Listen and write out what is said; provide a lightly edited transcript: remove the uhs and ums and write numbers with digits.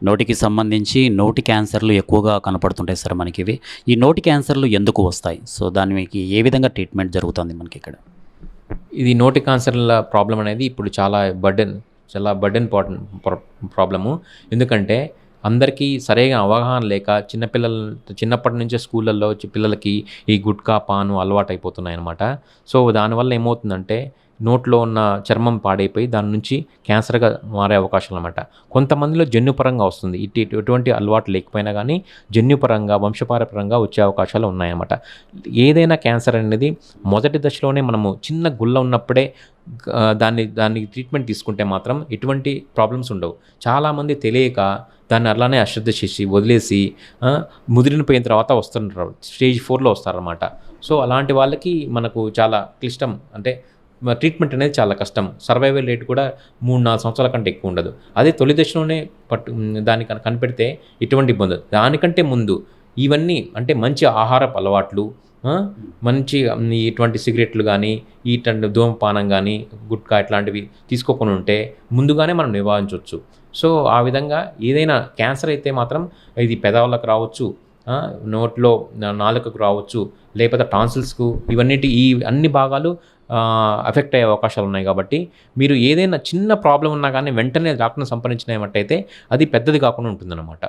నోటికి సంబంధించి నోటి క్యాన్సర్లు ఎక్కువగా కనపడుతుంటాయి సార్ మనకివి. ఈ నోటి క్యాన్సర్లు ఎందుకు వస్తాయి? సో, దానికి ఏ విధంగా ట్రీట్మెంట్ జరుగుతుంది మనకిక్కడ? ఇది నోటి క్యాన్సర్ల ప్రాబ్లం అనేది ఇప్పుడు చాలా బర్డెన్ ప్రాబ్లము. ఎందుకంటే అందరికీ సరైన అవగాహన లేక చిన్నప్పటి నుంచే స్కూళ్ళల్లో పిల్లలకి ఈ గుట్కా, పాను అలవాటైపోతున్నాయన్నమాట. సో, దానివల్ల ఏమవుతుందంటే నోట్లో ఉన్న చర్మం పాడైపోయి దాని నుంచి క్యాన్సర్‌గా మారే అవకాశాలన్నమాట. కొంతమందిలో జన్యుపరంగా వస్తుంది. ఎటువంటి అలవాటు లేకపోయినా గానీ జన్యుపరంగా, వంశపారపరంగా వచ్చే అవకాశాలు ఉన్నాయన్నమాట. ఏదైనా క్యాన్సర్ అనేది మొదటి దశలోనే మనము చిన్న గుల్ల ఉన్నప్పుడే దానికి ట్రీట్మెంట్ తీసుకుంటే మాత్రం ఎటువంటి ప్రాబ్లమ్స్ ఉండవు. చాలామంది తెలియక దాన్ని అలానే అశ్రద్ధ చేసి వదిలేసి ముదిరిన పోయిన తర్వాత వస్తుంటారు. స్టేజ్ 4లో వస్తారన్నమాట. సో, అలాంటి వాళ్ళకి మనకు చాలా క్లిష్టం. అంటే ట్రీట్మెంట్ అనేది చాలా కష్టం. సర్వైవల్ రేట్ కూడా 3-4 సంవత్సరాల కంటే ఎక్కువ ఉండదు. అదే తొలి దశలోనే దాన్ని కనిపెడితే ఎటువంటి ఇబ్బంది ఉండదు. దానికంటే ముందు ఇవన్నీ అంటే మంచి ఆహారపు అలవాట్లు, మంచి ఇటువంటి సిగరెట్లు కానీ, ఇటువంటి ధూమపానం కానీ, గుట్కా ఇట్లాంటివి తీసుకోకుండా ఉంటే ముందుగానే మనం నివారించవచ్చు. సో, ఆ విధంగా ఏదైనా క్యాన్సర్ అయితే మాత్రం ఇది పెదవులకు రావచ్చు, నోట్లో నాలుకకు రావచ్చు, లేకపోతే టాన్సిల్స్‌కు ఈ అన్ని భాగాలు ఎఫెక్ట్ అయ్యే అవకాశాలు ఉన్నాయి. కాబట్టి మీరు ఏదైనా చిన్న ప్రాబ్లమ్ ఉన్నా కానీ వెంటనే డాక్టర్‌ని సంప్రదించినట్టయితే అది పెద్దది కాకుండా ఉంటుందన్నమాట.